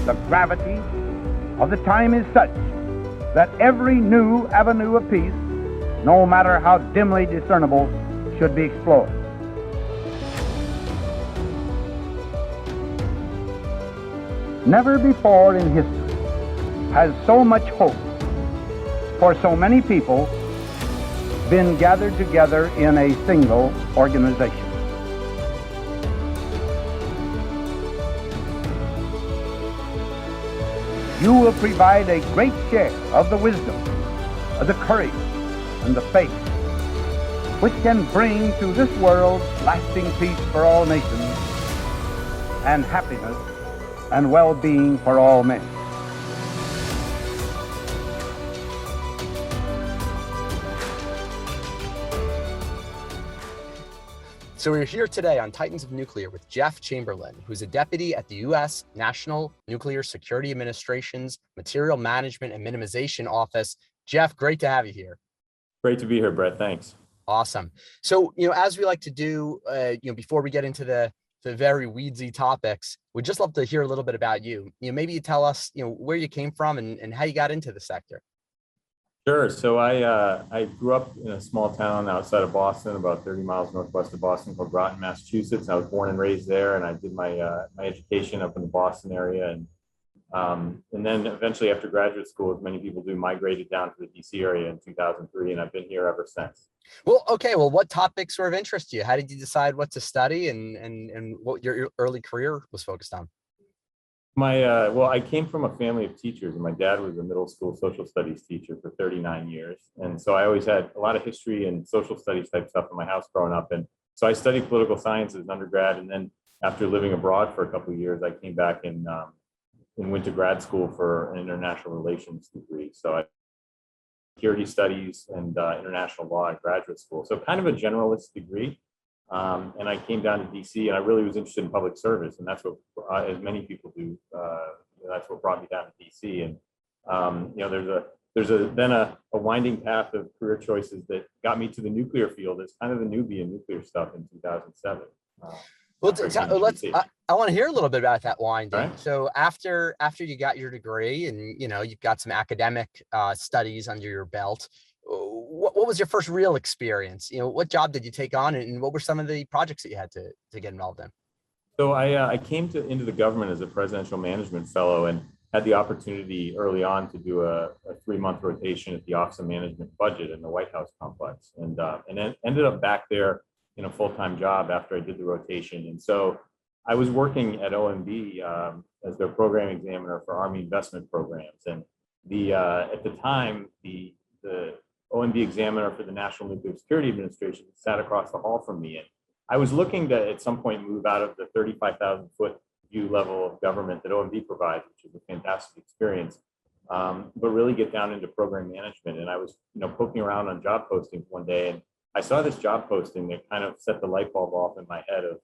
The gravity of the time is such that every new avenue of peace, no matter how dimly discernible, should be explored. Never before in history has so much hope for so many people been gathered together in a single organization. You will provide a great share of the wisdom, of the courage, and the faith which can bring to this world lasting peace for all nations and happiness and well-being for all men. So we're here today on Titans of Nuclear with Jeff Chamberlain, who's a deputy at the US National Nuclear Security Administration's Material Management and Minimization Office. Jeff, great to have you here. Great to be here, Brett. Thanks. Awesome. So, as we like to do, before we get into the very weedsy topics, we'd just love to hear a little bit about you. Maybe you tell us, where you came from and how you got into the sector. Sure. So I grew up in a small town outside of Boston, about 30 miles northwest of Boston, called Groton, Massachusetts. I was born and raised there, and I did my education up in the Boston area, and then eventually, after graduate school, as many people do, migrated down to the DC area in 2003, and I've been here ever since. Well, okay. Well, what topics were of interest to you? How did you decide what to study, and what your early career was focused on? Well, I came from a family of teachers, and my dad was a middle school social studies teacher for 39 years. And so I always had a lot of history and social studies type stuff in my house growing up. And so I studied political science as an undergrad. And then after living abroad for a couple of years, I came back and went to grad school for an international relations degree. So I security studies and international law at graduate school. So kind of a generalist degree. And I came down to DC, and I really was interested in public service, and that's what, as many people do, that's what brought me down to DC. And there's a winding path of career choices that got me to the nuclear field as kind of a newbie in nuclear stuff in 2007. I want to hear a little bit about that winding. Right. So after you got your degree, and you've got some academic studies under your belt, what was your first real experience? What job did you take on, and what were some of the projects that you had to get involved in? So I came into the government as a presidential management fellow, and had the opportunity early on to do a 3-month rotation at the Office of Management Budget in the White House complex, and then ended up back there in a full-time job after I did the rotation. And so I was working at OMB as their program examiner for Army investment programs, and at the time the OMB examiner for the National Nuclear Security Administration sat across the hall from me. And I was looking to, at some point, move out of the 35,000-foot view level of government that OMB provides, which is a fantastic experience, but really get down into program management. And I was, poking around on job postings one day, and I saw this job posting that kind of set the light bulb off in my head of,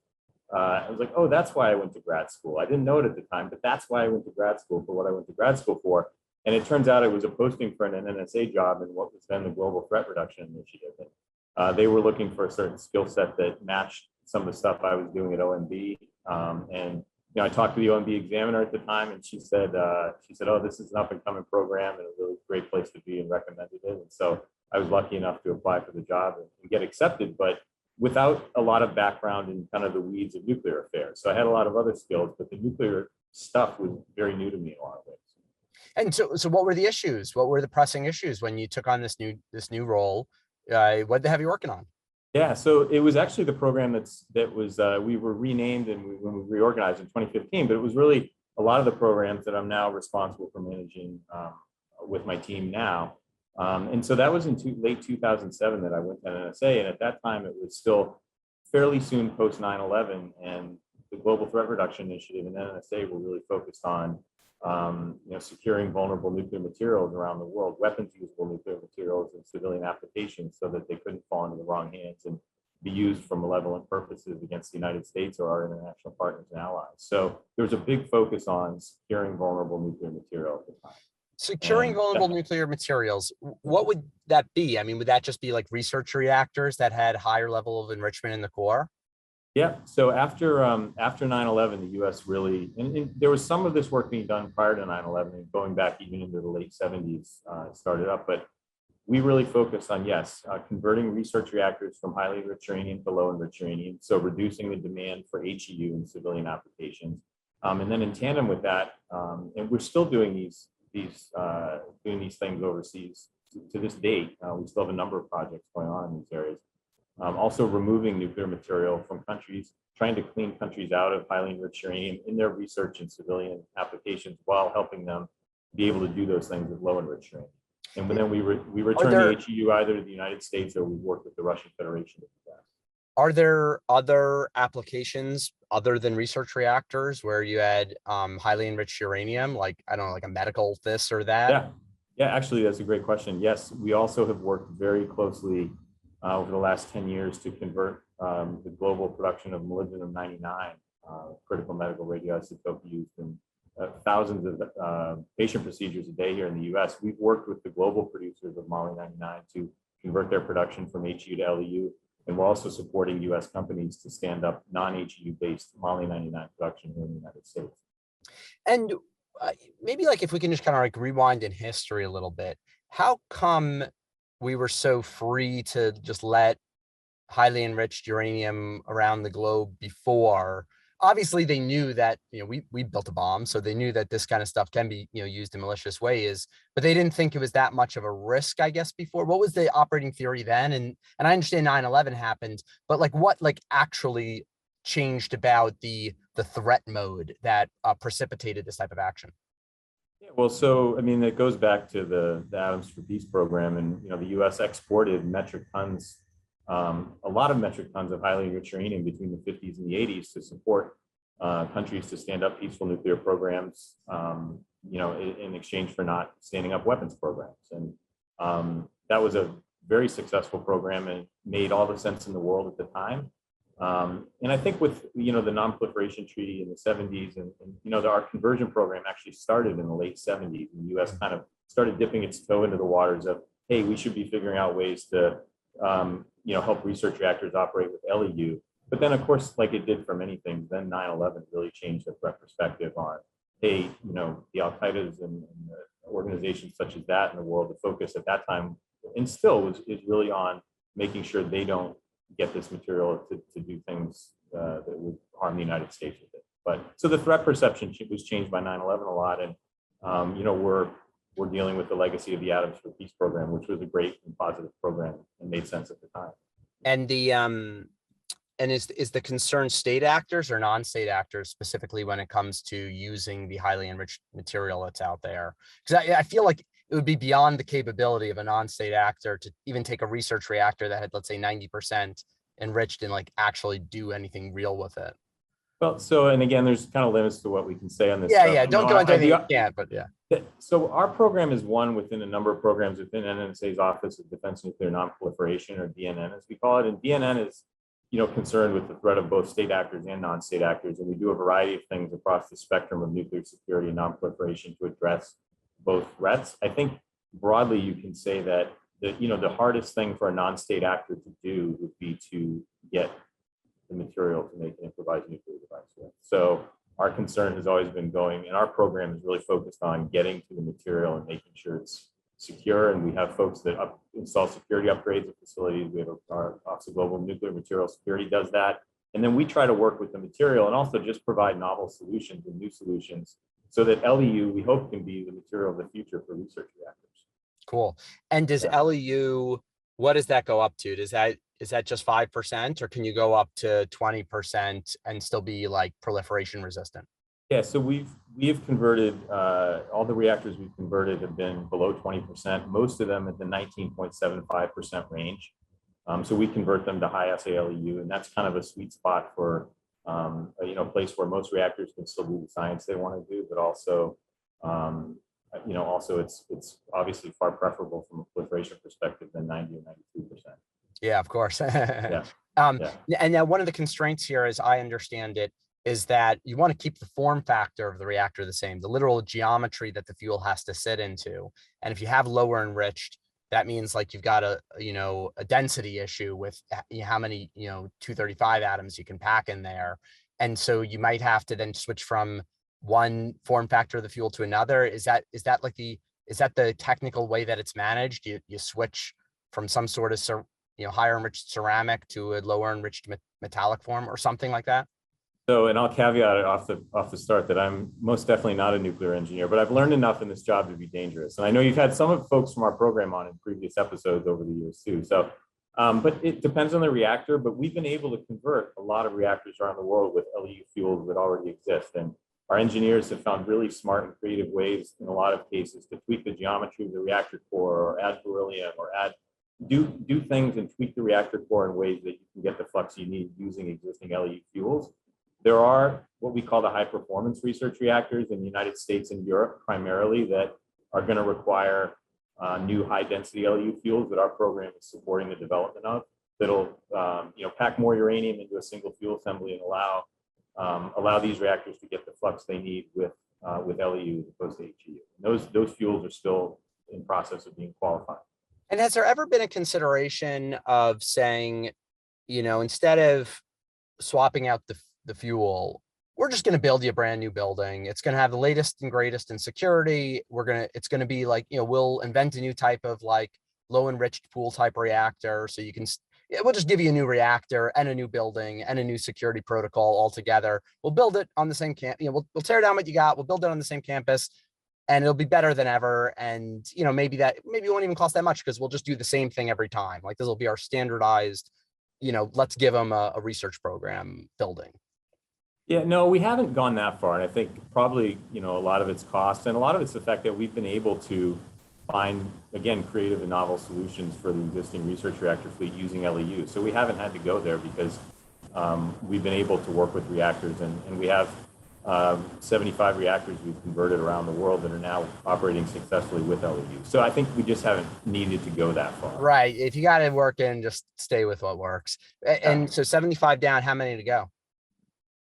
I was like, oh, that's why I went to grad school. I didn't know it at the time, but that's why I went to grad school, for what I went to grad school for. And it turns out it was a posting for an NNSA job in what was then the Global Threat Reduction Initiative. And they were looking for a certain skill set that matched some of the stuff I was doing at OMB. I talked to the OMB examiner at the time, and she said, oh, this is an up and coming program and a really great place to be, and recommended it. And so I was lucky enough to apply for the job and get accepted, but without a lot of background in kind of the weeds of nuclear affairs. So I had a lot of other skills, but the nuclear stuff was very new to me in a lot of ways. And so what were the issues? What were the pressing issues when you took on this new role? What did they have you working on? Yeah, so it was actually the program we were renamed when we reorganized in 2015, but it was really a lot of the programs that I'm now responsible for managing with my team now. And so that was in late 2007 that I went to NNSA, and at that time it was still fairly soon post 9/11, and the Global Threat Reduction Initiative and NNSA were really focused on securing vulnerable nuclear materials around the world, weapons usable nuclear materials in civilian applications, so that they couldn't fall into the wrong hands and be used for malevolent purposes against the United States or our international partners and allies. So there was a big focus on securing vulnerable nuclear material at the time. Securing vulnerable nuclear materials, what would that be? I mean, would that just be like research reactors that had higher level of enrichment in the core? Yeah. So after 9/11, the U.S. really, and there was some of this work being done prior to 9/11 and going back even into the late 70s started up, but we really focused on, yes, converting research reactors from highly enriched uranium to low enriched uranium, so reducing the demand for HEU in civilian applications. And then in tandem with that, and we're still doing doing these things overseas to this date. We still have a number of projects going on in these areas. Also removing nuclear material from countries, trying to clean countries out of highly enriched uranium in their research and civilian applications while helping them be able to do those things with low enriched uranium. And then we return the HEU either to the United States or we work with the Russian Federation to do that. Are there other applications other than research reactors where you had highly enriched uranium, like, I don't know, like a medical this or that? Yeah, yeah, actually, that's a great question. Yes, we also have worked very closely over the last 10 years to convert the global production of molybdenum-99, critical medical radioisotope used in thousands of patient procedures a day here in the US. We've worked with the global producers of Moly-99 to convert their production from HEU to LEU. And we're also supporting US companies to stand up non-HEU based Moly-99 production here in the United States. And maybe like if we can just kind of like rewind in history a little bit, how come we were so free to just let highly enriched uranium around the globe before? Obviously they knew that, we built a bomb, so they knew that this kind of stuff can be, used in malicious ways, but they didn't think it was that much of a risk, I guess, before. What was the operating theory then? And I understand 9/11 happened, but like what actually changed about the threat mode that precipitated this type of action? Yeah, well, so I mean, it goes back to the Atoms for Peace program, and the U.S. exported metric tons, a lot of metric tons of highly enriched uranium between the 50s and the 80s to support countries to stand up peaceful nuclear programs, in exchange for not standing up weapons programs. And that was a very successful program and made all the sense in the world at the time. And I think with, the nonproliferation treaty in the 70s and our conversion program actually started in the late 70s. And the U.S. kind of started dipping its toe into the waters of, hey, we should be figuring out ways to, help research reactors operate with LEU. But then, of course, like it did for many things, then 9/11 really changed the threat perspective on, hey, the Al-Qaeda's and organizations such as that in the world, the focus at that time and still is really on making sure they don't get this material to do things that would harm the United States with it. But so the threat perception was changed by 9/11 a lot. And, we're dealing with the legacy of the Atoms for Peace program, which was a great and positive program and made sense at the time. And the is the concern state actors or non-state actors, specifically when it comes to using the highly enriched material that's out there? Because I feel like it would be beyond the capability of a non-state actor to even take a research reactor that had, let's say, 90% enriched and like actually do anything real with it. Well, so, and again, there's kind of limits to what we can say on this. Yeah, stuff. yeah. Don't go into anything you can't, but yeah. So our program is one within a number of programs within NNSA's Office of Defense Nuclear Nonproliferation, or DNN as we call it. And DNN is, concerned with the threat of both state actors and non-state actors. And we do a variety of things across the spectrum of nuclear security and nonproliferation to address both threats. I think broadly, you can say that the hardest thing for a non-state actor to do would be to get the material to make an improvised nuclear device with. So our concern has always been going, and our program is really focused on getting to the material and making sure it's secure. And we have folks that install security upgrades at facilities. We have our Office of Global Nuclear Material Security does that. And then we try to work with the material and also just provide novel solutions and new solutions so that LEU, we hope, can be the material of the future for research reactors. Cool. And does LEU, what does that go up to? Is that just 5%, or can you go up to 20% and still be like proliferation resistant? Yeah, so we have converted, all the reactors we've converted have been below 20%, most of them at the 19.75% range. So we convert them to high assay LEU, and that's kind of a sweet spot for a place where most reactors can still do the science they want to do, but also also it's obviously far preferable from a proliferation perspective than 90 or 92%. Yeah, of course. Yeah. And now one of the constraints here, as I understand it, is that you want to keep the form factor of the reactor the same, the literal geometry that the fuel has to sit into. And if you have lower enriched, that means like you've got a density issue with how many 235 atoms you can pack in there, and so you might have to then switch from one form factor of the fuel to another. Is that the technical way that it's managed? You switch from some sort of higher enriched ceramic to a lower enriched metallic form or something like that? So, and I'll caveat it off the start that I'm most definitely not a nuclear engineer, but I've learned enough in this job to be dangerous. And I know you've had some of the folks from our program on in previous episodes over the years too. So, but it depends on the reactor, but we've been able to convert a lot of reactors around the world with LEU fuels that already exist. And our engineers have found really smart and creative ways in a lot of cases to tweak the geometry of the reactor core, or add beryllium, or do things and tweak the reactor core in ways that you can get the flux you need using existing LEU fuels. There are what we call the high performance research reactors in the United States and Europe primarily that are going to require new high density LEU fuels that our program is supporting the development of, that'll pack more uranium into a single fuel assembly and allow these reactors to get the flux they need with LEU as opposed to HEU. And those fuels are still in process of being qualified. And has there ever been a consideration of saying, instead of swapping out the fuel, we're just going to build you a brand new building. It's going to have the latest and greatest in security. It's going to be like, we'll invent a new type of like low enriched pool type reactor. So we'll just give you a new reactor and a new building and a new security protocol all together. We'll build it on the same campus. We'll tear down what you got. We'll build it on the same campus, and it'll be better than ever. And, maybe it won't even cost that much because we'll just do the same thing every time. Like this will be our standardized, let's give them a research program building. Yeah, no, we haven't gone that far. And I think probably, a lot of it's cost, and a lot of it's the fact that we've been able to find, again, creative and novel solutions for the existing research reactor fleet using LEU. So we haven't had to go there because we've been able to work with reactors, and we have 75 reactors we've converted around the world that are now operating successfully with LEU. So I think we just haven't needed to go that far. Right. If you got it working, just stay with what works. And so 75 down, how many to go?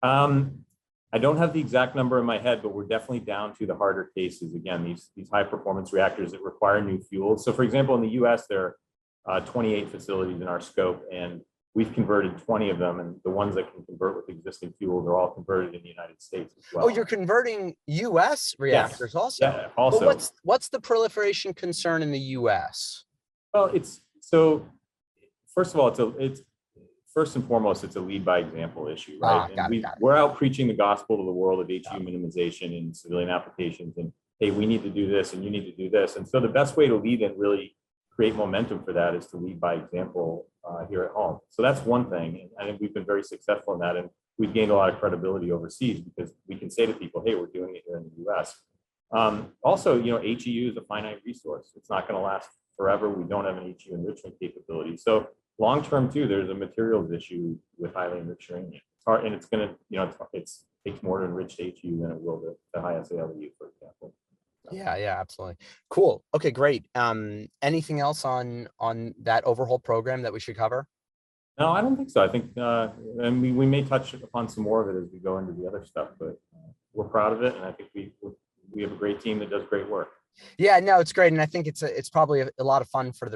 I don't have the exact number in my head, but we're definitely down to the harder cases. Again, these high performance reactors that require new fuels. So for example, in the US, there are 28 facilities in our scope, and we've converted 20 of them. And the ones that can convert with existing fuels are all converted in the United States as well. Oh, you're converting US reactors also? Yeah, also. But what's the proliferation concern in the US? Well, first of all, first and foremost, it's a lead by example issue, right? We're out preaching the gospel to the world of HEU minimization in civilian applications, and hey, we need to do this and you need to do this. And so the best way to lead and really create momentum for that is to lead by example here at home. So that's one thing. And I think we've been very successful in that. And we've gained a lot of credibility overseas because we can say to people, hey, we're doing it here in the US. Also, HEU is a finite resource. It's not going to last forever. We don't have an HEU enrichment capability. So long-term too, there's a materials issue with highly enriched uranium. It's hard, and it's going to, it takes more to enrich HEU than it will the high assay LEU, for example. Yeah, absolutely. Cool. Okay, great. Anything else on that overhaul program that we should cover? No, I don't think so. I think, and we may touch upon some more of it as we go into the other stuff, but we're proud of it, and I think we have a great team that does great work. Yeah, no, it's great. And I think it's probably a lot of fun for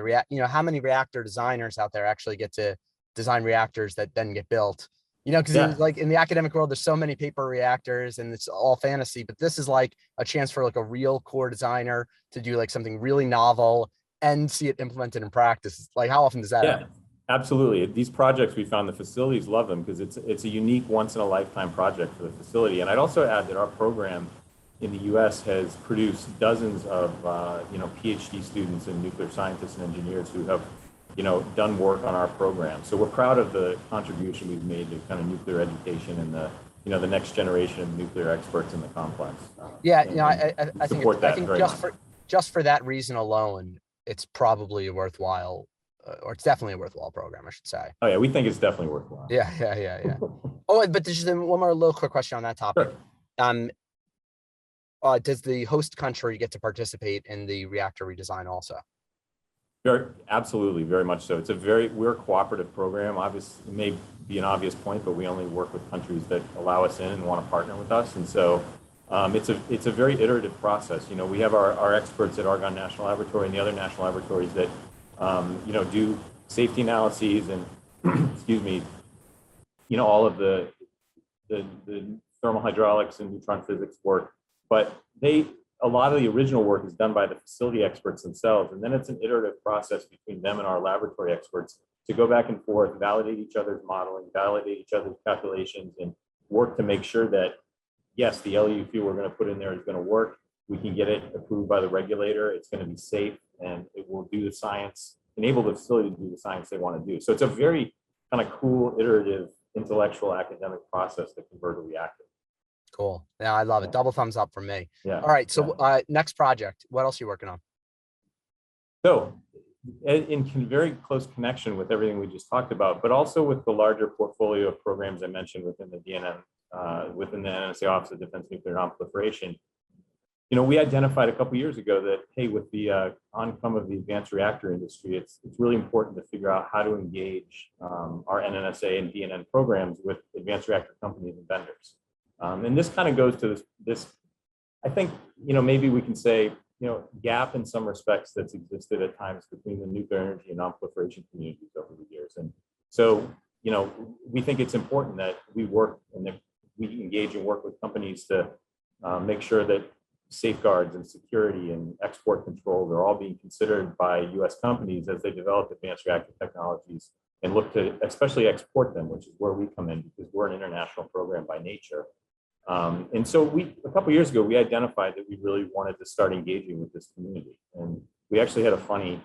how many reactor designers out there actually get to design reactors that then get built, because in the academic world, there's so many paper reactors and it's all fantasy, but this is like a chance for like a real core designer to do like something really novel and see it implemented in practice. Like how often does that happen? Absolutely. These projects, we found the facilities love them because it's a unique once in a lifetime project for the facility. And I'd also add that our program in the US has produced dozens of PhD students and nuclear scientists and engineers who have done work on our program. So we're proud of the contribution we've made to kind of nuclear education and the next generation of nuclear experts in the complex. I think just for that reason alone, it's probably a worthwhile, or it's definitely a worthwhile program, I should say. Oh yeah, we think it's definitely worthwhile. Yeah. Oh, but there's just one more little quick question on that topic. Sure. Does the host country get to participate in the reactor redesign also? Absolutely, very much so. We're a cooperative program. Obviously, it may be an obvious point, but we only work with countries that allow us in and want to partner with us. And so It's a very iterative process. You know, we have our experts at Argonne National Laboratory and the other national laboratories that you know, do safety analyses and excuse me, you know, all of the thermal hydraulics and neutron physics work, but a lot of the original work is done by the facility experts themselves, and then it's an iterative process between them and our laboratory experts to go back and forth, validate each other's modeling, validate each other's calculations, and work to make sure that yes, the LEU fuel we're going to put in there is going to work. We can get it approved by the regulator. It's going to be safe, and it will do the science, enable the facility to do the science they want to do. So it's a very kind of cool, iterative, intellectual, academic process to convert a reactor. Cool. Yeah, I love it. Double thumbs up from me. Yeah. All right. So next project, what else are you working on? So in very close connection with everything we just talked about, but also with the larger portfolio of programs I mentioned within the DNN, within the NNSA Office of Defense Nuclear Nonproliferation, you know, we identified a couple of years ago that, hey, with the oncome of the advanced reactor industry, it's really important to figure out how to engage our NNSA and DNN programs with advanced reactor companies and vendors. And this kind of goes to this, I think, you know, maybe we can say, you know, gap in some respects that's existed at times between the nuclear energy and nonproliferation communities over the years. And so, you know, we think it's important that we work and that we engage and work with companies to make sure that safeguards and security and export controls are all being considered by US companies as they develop advanced reactor technologies and look to especially export them, which is where we come in because we're an international program by nature. And so a couple of years ago, we identified that we really wanted to start engaging with this community. And we actually had a funny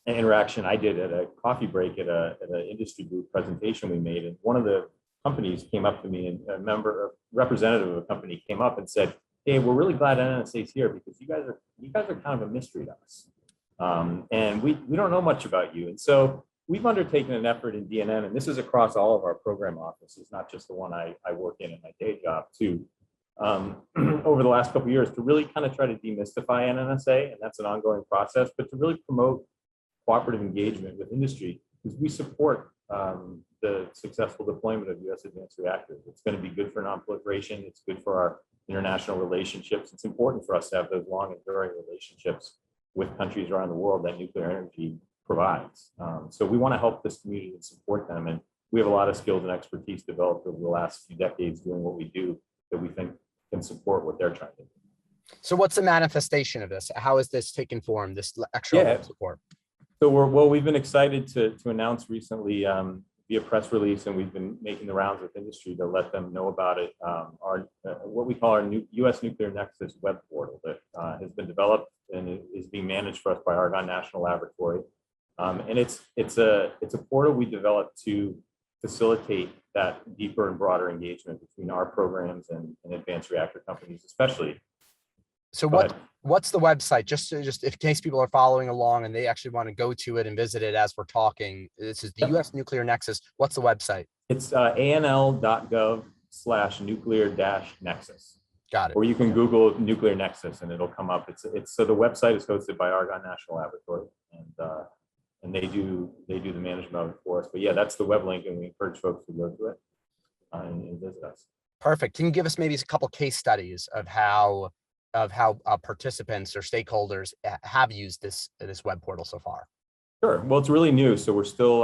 interaction I did at a coffee break at an industry group presentation we made. And one of the companies came up to me, and a representative of a company came up and said, "Hey, we're really glad NNSA is here because you guys are kind of a mystery to us. And we don't know much about you." And so we've undertaken an effort in DNN, and this is across all of our program offices, not just the one I work in my day job too, over the last couple of years to really kind of try to demystify NNSA, and that's an ongoing process, but to really promote cooperative engagement with industry because we support the successful deployment of US advanced reactors. It's going to be good for nonproliferation. It's good for our international relationships. It's important for us to have those long enduring relationships with countries around the world that nuclear energy provides. So we want to help this community and support them. And we have a lot of skills and expertise developed over the last few decades doing what we do that we think can support what they're trying to do. So what's the manifestation of this? How is this taking form, this extra support? So we've been excited to announce recently via press release, and we've been making the rounds with industry to let them know about it. What we call our US Nuclear Nexus web portal that has been developed and is being managed for us by Argonne National Laboratory. And it's a portal we developed to facilitate that deeper and broader engagement between our programs and advanced reactor companies, especially. So what's the website? Just in case people are following along and they actually want to go to it and visit it as we're talking. This is the US Nuclear Nexus. What's the website? It's anl.gov/nuclear-nexus. Got it. Or you can Google Nuclear Nexus and it'll come up. So the website is hosted by Argonne National Laboratory, and they do the management of it for us. But yeah, that's the web link, and we encourage folks to go to it and visit us. Perfect. Can you give us maybe a couple case studies of how participants or stakeholders have used this web portal so far? Sure. Well, it's really new, so we're still,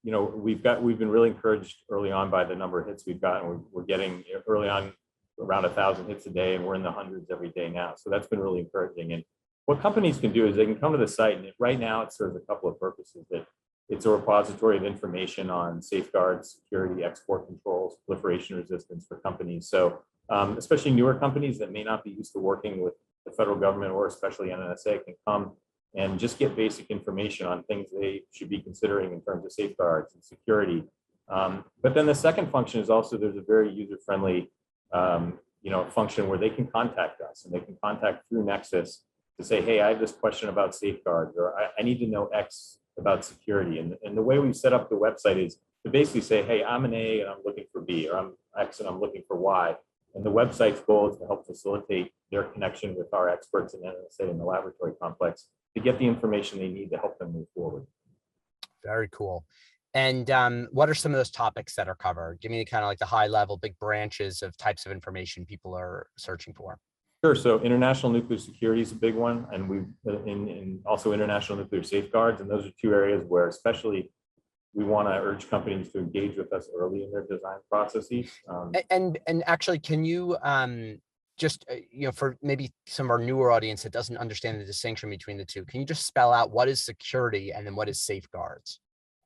you know, we've been really encouraged early on by the number of hits we've gotten. We're getting early on around 1,000 hits a day, and we're in the hundreds every day now. So that's been really encouraging. And what companies can do is they can come to the site, and right now it serves a couple of purposes. That it's a repository of information on safeguards, security, export controls, proliferation resistance for companies. So especially newer companies that may not be used to working with the federal government or especially NNSA can come and just get basic information on things they should be considering in terms of safeguards and security. But then the second function is also there's a very user-friendly you know, function where they can contact us, and they can contact through Nexus to say, hey, I have this question about safeguards, or I need to know X about security. And the way we've set up the website is to basically say, hey, I'm an A and I'm looking for B, or I'm X and I'm looking for Y. And the website's goal is to help facilitate their connection with our experts in NNSA in the laboratory complex to get the information they need to help them move forward. Very cool. And what are some of those topics that are covered? Give me kind of like the high level, big branches of types of information people are searching for. Sure. So international nuclear security is a big one, and in also international nuclear safeguards, and those are two areas where especially we want to urge companies to engage with us early in their design processes. And actually, can you just for maybe some of our newer audience that doesn't understand the distinction between the two, can you just spell out what is security and then what is safeguards?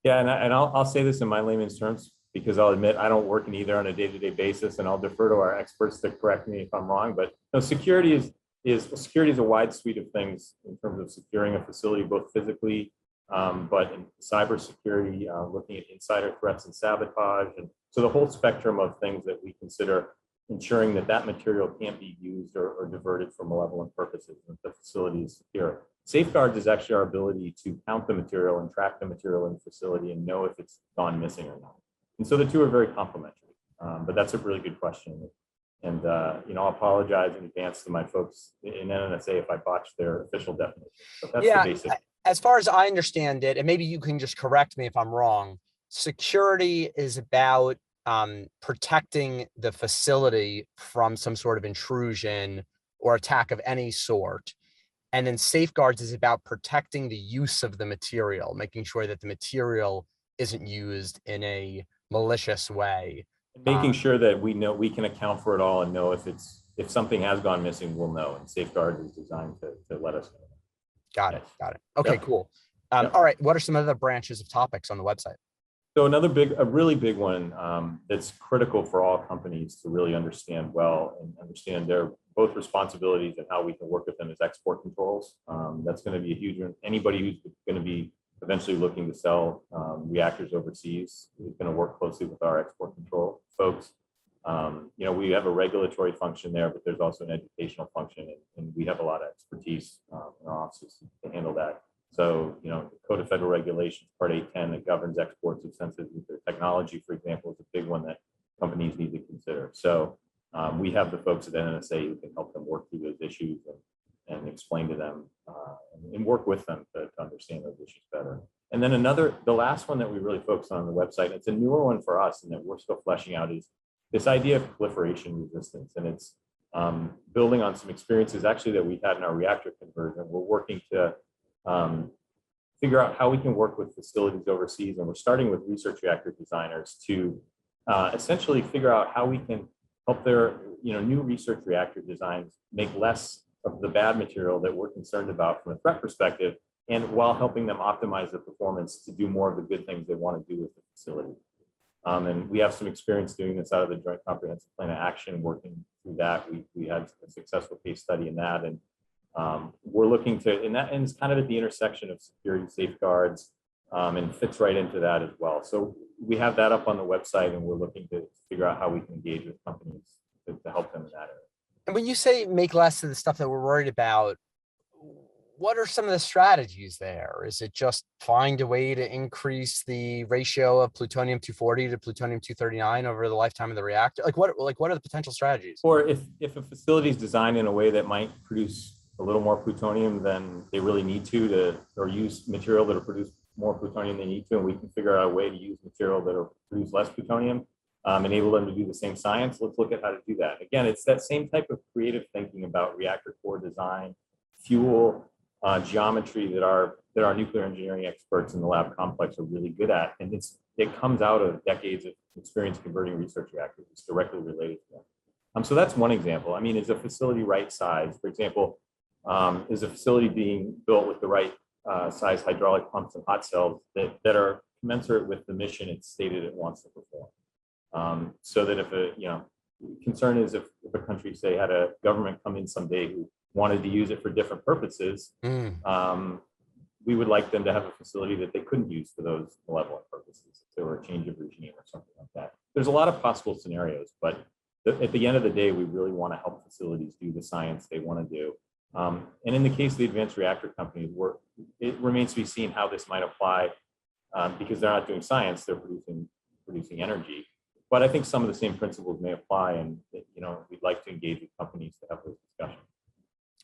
Yeah, and I'll say this in my layman's terms, because I'll admit I don't work in either on a day-to-day basis, and I'll defer to our experts to correct me if I'm wrong. But security is a wide suite of things in terms of securing a facility, both physically, but in cybersecurity, looking at insider threats and sabotage, and so the whole spectrum of things that we consider ensuring that that material can't be used or diverted for malevolent purposes, and that the facility is secure. Safeguards is actually our ability to count the material and track the material in the facility and know if it's gone missing or not. And so the two are very complementary, but that's a really good question. And I'll apologize in advance to my folks in NNSA if I botch their official definition. But that's the basic. As far as I understand it, and maybe you can just correct me if I'm wrong, security is about protecting the facility from some sort of intrusion or attack of any sort. And then safeguards is about protecting the use of the material, making sure that the material isn't used in a malicious way. Making sure that we know we can account for it all and know if something has gone missing, we'll know. And safeguard is designed to let us know. Got it. Okay, cool. All right. What are some other branches of topics on the website? So a really big one that's critical for all companies to really understand well and understand their both responsibilities and how we can work with them is export controls. That's going to be a huge one. Anybody who's going to be eventually looking to sell reactors overseas is going to work closely with our export control folks. We have a regulatory function there, but there's also an educational function, and we have a lot of expertise in our offices to handle that. So, the Code of Federal Regulations, Part 810, that governs exports of sensitive nuclear technology, for example, is a big one that companies need to consider. So we have the folks at NNSA who can help them work through those issues and explain to them and work with them to understand those issues better. And then the last one that we really focus on the website, it's a newer one for us and that we're still fleshing out, is this idea of proliferation resistance. And it's building on some experiences actually that we had in our reactor conversion. We're working to figure out how we can work with facilities overseas, and we're starting with research reactor designers to essentially figure out how we can help their new research reactor designs make less of the bad material that we're concerned about from a threat perspective, and while helping them optimize the performance to do more of the good things they want to do with the facility. And we have some experience doing this out of the Joint Comprehensive Plan of Action, working through that. We had a successful case study in that, and we're looking to, and it's kind of at the intersection of security safeguards, and fits right into that as well. So we have that up on the website, and we're looking to figure out how we can engage with companies to help them in that area. And when you say make less of the stuff that we're worried about, what are some of the strategies there? Is it just find a way to increase the ratio of plutonium-240 to plutonium-239 over the lifetime of the reactor? What are the potential strategies? Or if a facility is designed in a way that might produce a little more plutonium than they really need to or use material that will produce more plutonium than they need to, and we can figure out a way to use material that will produce less plutonium, enable them to do the same science. Let's look at how to do that. Again, it's that same type of creative thinking about reactor core design, fuel, geometry that our nuclear engineering experts in the lab complex are really good at, and it comes out of decades of experience converting research reactors. It's directly related to them. So that's one example. I mean, is a facility right size? For example, is a facility being built with the right size hydraulic pumps and hot cells that are commensurate with the mission it's stated it wants to perform? So that if concern is if a country, say, had a government come in someday who wanted to use it for different purposes, we would like them to have a facility that they couldn't use for those malevolent purposes if there were a change of regime or something like that. There's a lot of possible scenarios, but at the end of the day, we really want to help facilities do the science they want to do. And in the case of the advanced reactor companies, it remains to be seen how this might apply, because they're not doing science, they're producing energy. But I think some of the same principles may apply, and we'd like to engage with companies to have those discussions.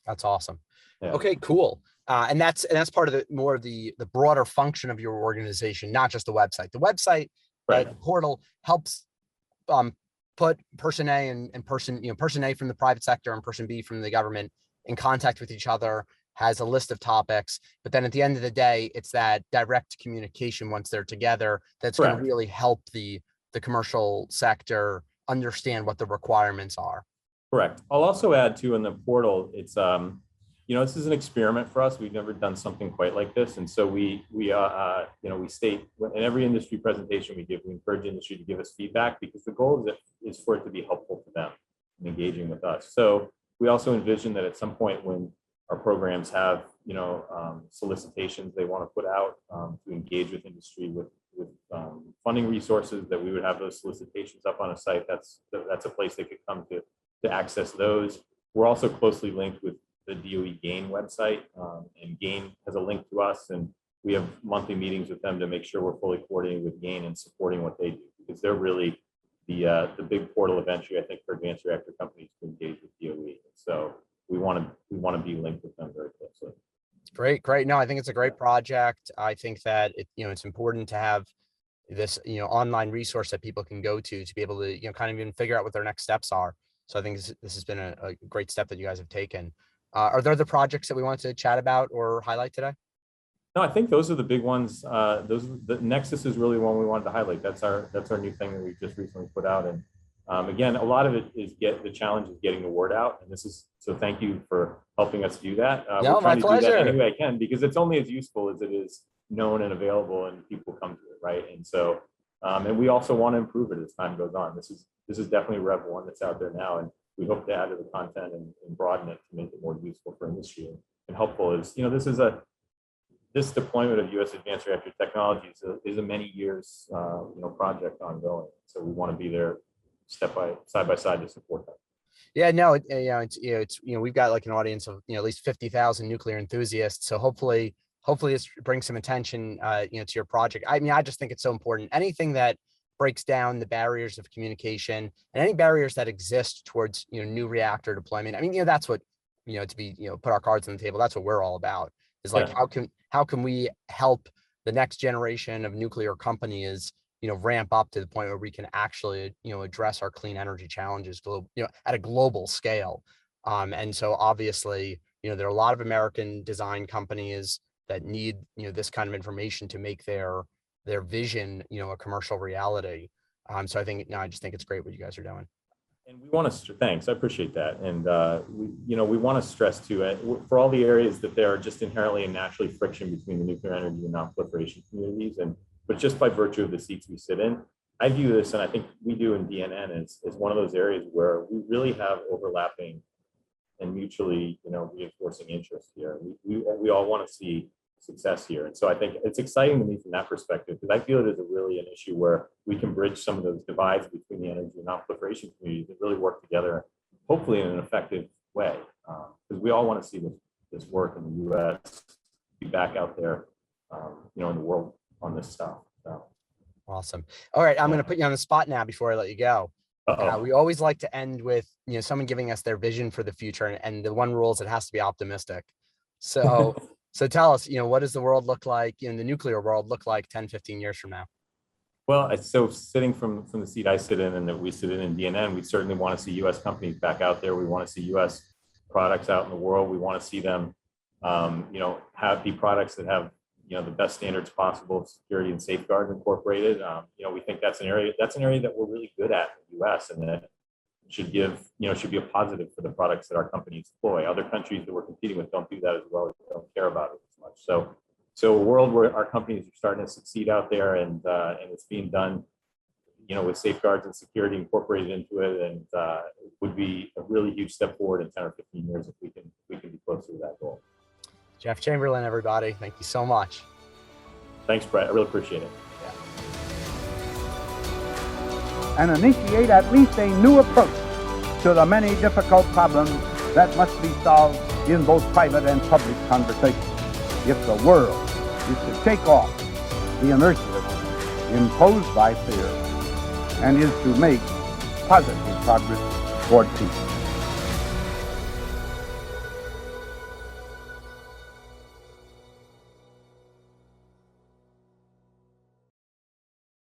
That's awesome. Yeah. Okay, cool. And that's part of the broader function of your organization, not just the website. The website, Right. the portal helps put person A and person A from the private sector and person B from the government in contact with each other, has a list of topics, but then at the end of the day, it's that direct communication once they're together that's going to really help the commercial sector understand what the requirements are. Correct. I'll also add too, in the portal, it's this is an experiment for us. We've never done something quite like this, and so we state in every industry presentation we encourage industry to give us feedback, because the goal is for it to be helpful to them in engaging with us. So we also envision that at some point when our programs have solicitations they want to put out to engage with industry with funding resources, that we would have those solicitations up on a site. That's a place they could come to access those. We're also closely linked with the DOE GAIN website, and GAIN has a link to us, and we have monthly meetings with them to make sure we're fully coordinated with GAIN and supporting what they do, because they're really the big portal of entry, I think, for advanced reactor companies to engage with DOE. So we want to be linked with them very closely. Great. No, I think it's a great project. I think that it's important to have this online resource that people can go to be able to kind of even figure out what their next steps are. So I think this has been a great step that you guys have taken. Are there other projects that we want to chat about or highlight today? No, I think those are the big ones. The Nexus is really one we wanted to highlight. That's our new thing that we just recently put out. And again, a lot of it is the challenge is getting the word out. And so thank you for helping us do that. No, my pleasure. Do that any way I can, because it's only as useful as it is known and available and people come to it, right? And so, and we also want to improve it as time goes on. This is definitely Rev 1 that's out there now, and we hope to add to the content and broaden it to make it more useful for industry and helpful. Is this deployment of US advanced reactor technology is a many years project ongoing. So we want to be there side by side to support that. Yeah, no, we've got like an audience of at least 50,000 nuclear enthusiasts. So hopefully this brings some attention to your project. I mean, I just think it's so important. Anything that breaks down the barriers of communication and any barriers that exist towards new reactor deployment. I mean, that's what put our cards on the table. That's what we're all about. Is like how can we help the next generation of nuclear companies ramp up to the point where we can actually address our clean energy challenges at a global scale. And so obviously there are a lot of American design companies that need this kind of information to make their vision a commercial reality. So I just think it's great what you guys are doing. And we want to thanks. I appreciate that. And we want to stress too, for all the areas that there are just inherently and naturally friction between the nuclear energy and non-proliferation communities, but just by virtue of the seats we sit in, I view this, and I think we do in DNN, as one of those areas where we really have overlapping and mutually reinforcing interests here. We all want to see success here. And so I think it's exciting to me from that perspective, because I feel it is really an issue where we can bridge some of those divides between the energy and non-proliferation communities and really work together, hopefully in an effective way. Because we all want to see this work in the US, be back out there, in the world on this stuff. So. Awesome. All right, I'm going to put you on the spot now before I let you go. We always like to end with someone giving us their vision for the future, and the one rule is it has to be optimistic. So so tell us, what does the world look like, the nuclear world look like 10, 15 years from now? Well, so sitting from the seat I sit in and that we sit in DNN, we certainly want to see US companies back out there. We want to see US products out in the world. We want to see them, be products that have the best standards possible of security and safeguards incorporated. We think that's an area that we're really good at in the US, and that should be a positive for the products that our companies deploy. Other countries that we're competing with don't do that as well, don't care about it as much. So a world where our companies are starting to succeed out there, and it's being done, with safeguards and security incorporated into it, and it would be a really huge step forward in 10 or 15 years if we can be closer to that goal. Jeff Chamberlain, everybody, thank you so much. Thanks, Brett. I really appreciate it. And initiate at least a new approach to the many difficult problems that must be solved in both private and public conversation if the world is to shake off the inertia imposed by fear and is to make positive progress toward peace.